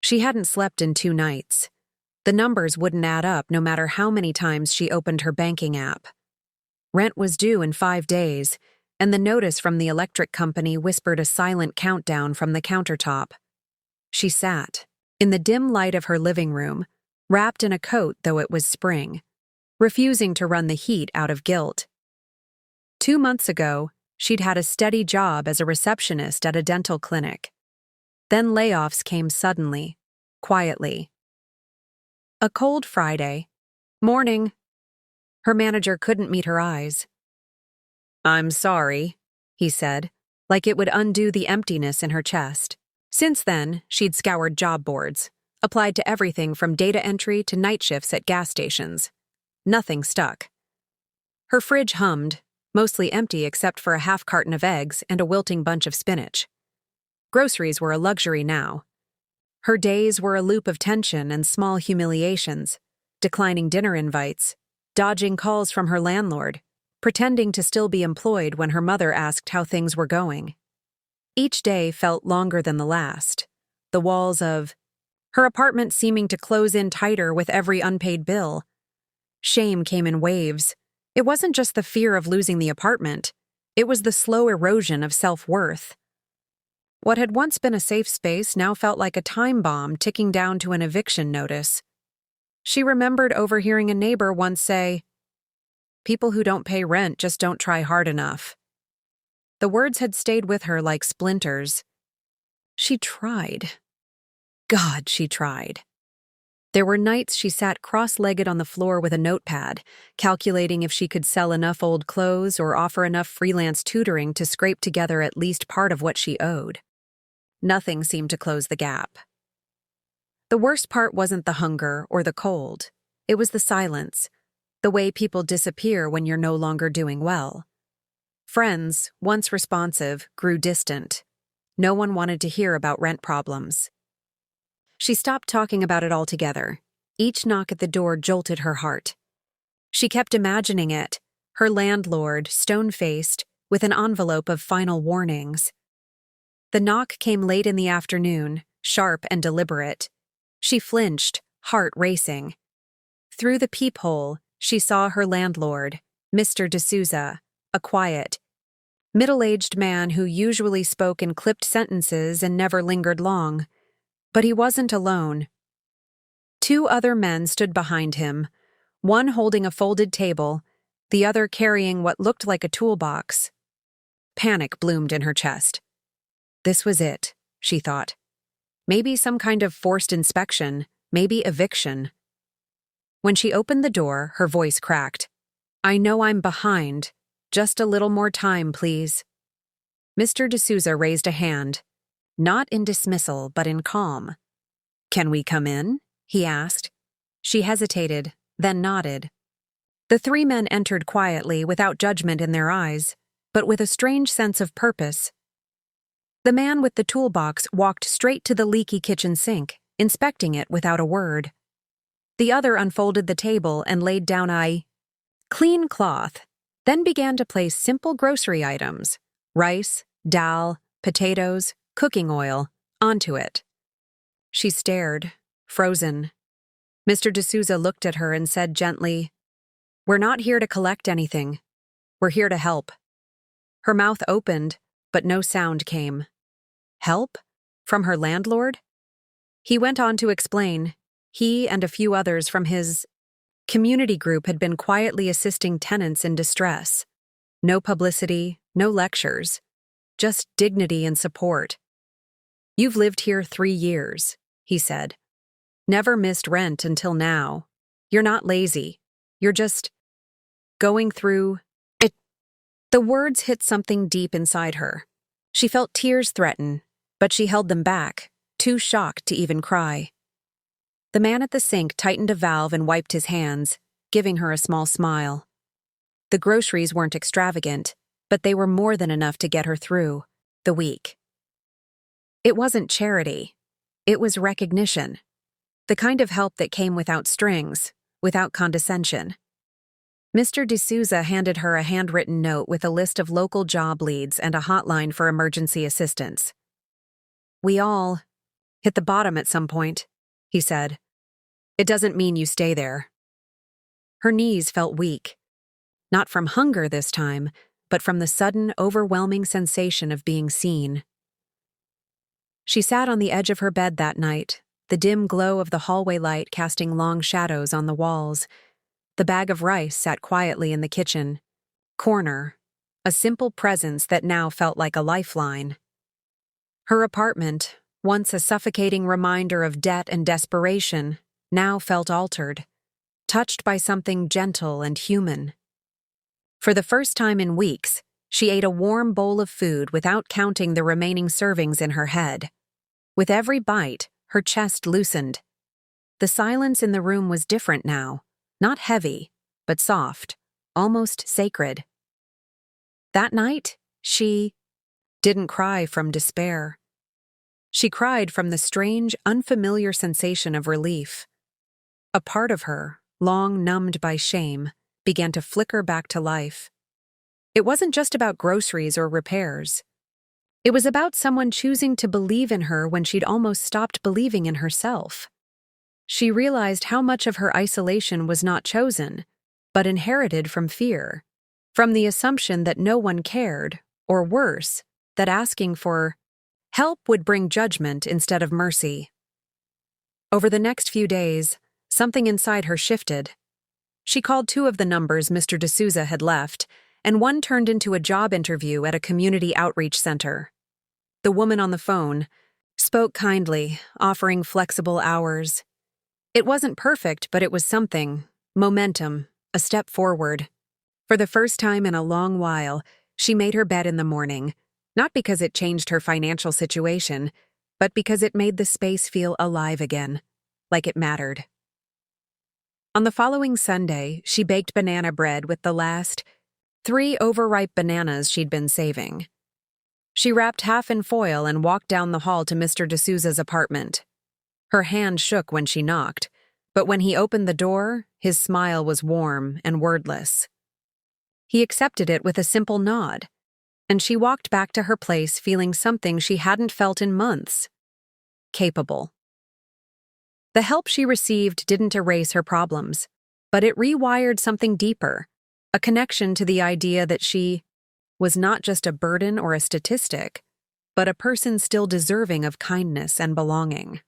She hadn't slept in 2 nights. The numbers wouldn't add up no matter how many times she opened her banking app. Rent was due in 5 days, and the notice from the electric company whispered a silent countdown from the countertop. She sat, in the dim light of her living room, wrapped in a coat though it was spring, refusing to run the heat out of guilt. 2 months ago, she'd had a steady job as a receptionist at a dental clinic. Then layoffs came suddenly, quietly. A cold Friday. Morning. Her manager couldn't meet her eyes. "I'm sorry," he said, like it would undo the emptiness in her chest. Since then, she'd scoured job boards, applied to everything from data entry to night shifts at gas stations. Nothing stuck. Her fridge hummed, mostly empty except for a half carton of eggs and a wilting bunch of spinach. Groceries were a luxury now. Her days were a loop of tension and small humiliations, declining dinner invites, dodging calls from her landlord, pretending to still be employed when her mother asked how things were going. Each day felt longer than the last, the walls of her apartment seeming to close in tighter with every unpaid bill. Shame came in waves. It wasn't just the fear of losing the apartment, it was the slow erosion of self-worth. What had once been a safe space now felt like a time bomb ticking down to an eviction notice. She remembered overhearing a neighbor once say, "People who don't pay rent just don't try hard enough." The words had stayed with her like splinters. She tried. God, she tried. There were nights she sat cross-legged on the floor with a notepad, calculating if she could sell enough old clothes or offer enough freelance tutoring to scrape together at least part of what she owed. Nothing seemed to close the gap. The worst part wasn't the hunger or the cold. It was the silence, the way people disappear when you're no longer doing well. Friends, once responsive, grew distant. No one wanted to hear about rent problems. She stopped talking about it altogether. Each knock at the door jolted her heart. She kept imagining it, her landlord, stone-faced, with an envelope of final warnings. The knock came late in the afternoon, sharp and deliberate. She flinched, heart racing. Through the peephole, she saw her landlord, Mr. D'Souza, a quiet, middle-aged man who usually spoke in clipped sentences and never lingered long. But he wasn't alone. 2 other men stood behind him, one holding a folded table, the other carrying what looked like a toolbox. Panic bloomed in her chest. This was it, she thought. Maybe some kind of forced inspection, maybe eviction. When she opened the door, her voice cracked. "I know I'm behind. Just a little more time, please." Mr. D'Souza raised a hand. Not in dismissal, but in calm. "Can we come in?" he asked. She hesitated, then nodded. The 3 men entered quietly, without judgment in their eyes, but with a strange sense of purpose. The man with the toolbox walked straight to the leaky kitchen sink, inspecting it without a word. The other unfolded the table and laid down a clean cloth, then began to place simple grocery items, rice, dal, potatoes, cooking oil, onto it. She stared, frozen. Mr. D'Souza looked at her and said gently, "We're not here to collect anything. We're here to help." Her mouth opened, but no sound came. Help? From her landlord? He went on to explain. He and a few others from his community group had been quietly assisting tenants in distress. No publicity, no lectures, just dignity and support. "You've lived here 3 years, he said. "Never missed rent until now. You're not lazy. You're just going through it." The words hit something deep inside her. She felt tears threaten, but she held them back, too shocked to even cry. The man at the sink tightened a valve and wiped his hands, giving her a small smile. The groceries weren't extravagant, but they were more than enough to get her through the week. It wasn't charity. It was recognition. The kind of help that came without strings, without condescension. Mr. D'Souza handed her a handwritten note with a list of local job leads and a hotline for emergency assistance. hit the bottom at some point, he said. It doesn't mean you stay there. Her knees felt weak, not from hunger this time, but from the sudden, overwhelming sensation of being seen. She sat on the edge of her bed that night, the dim glow of the hallway light casting long shadows on the walls. The bag of rice sat quietly in the kitchen corner, a simple presence that now felt like a lifeline. Her apartment, once a suffocating reminder of debt and desperation, now felt altered, touched by something gentle and human. For the first time in weeks, she ate a warm bowl of food without counting the remaining servings in her head. With every bite, her chest loosened. The silence in the room was different now, not heavy, but soft, almost sacred. That night, she didn't cry from despair. She cried from the strange, unfamiliar sensation of relief. A part of her, long numbed by shame, began to flicker back to life. It wasn't just about groceries or repairs. It was about someone choosing to believe in her when she'd almost stopped believing in herself. She realized how much of her isolation was not chosen, but inherited from fear, from the assumption that no one cared, or worse, that asking for help would bring judgment instead of mercy. Over the next few days, something inside her shifted. She called 2 of the numbers Mr. D'Souza had left, and one turned into a job interview at a community outreach center. The woman on the phone spoke kindly, offering flexible hours. It wasn't perfect, but it was something, momentum, a step forward. For the first time in a long while, she made her bed in the morning, not because it changed her financial situation, but because it made the space feel alive again, like it mattered. On the following Sunday, she baked banana bread with the last 3 overripe bananas she'd been saving. She wrapped half in foil and walked down the hall to Mr. D'Souza's apartment. Her hand shook when she knocked, but when he opened the door, his smile was warm and wordless. He accepted it with a simple nod, and she walked back to her place feeling something she hadn't felt in months: capable. The help she received didn't erase her problems, but it rewired something deeper, a connection to the idea that she was not just a burden or a statistic, but a person still deserving of kindness and belonging.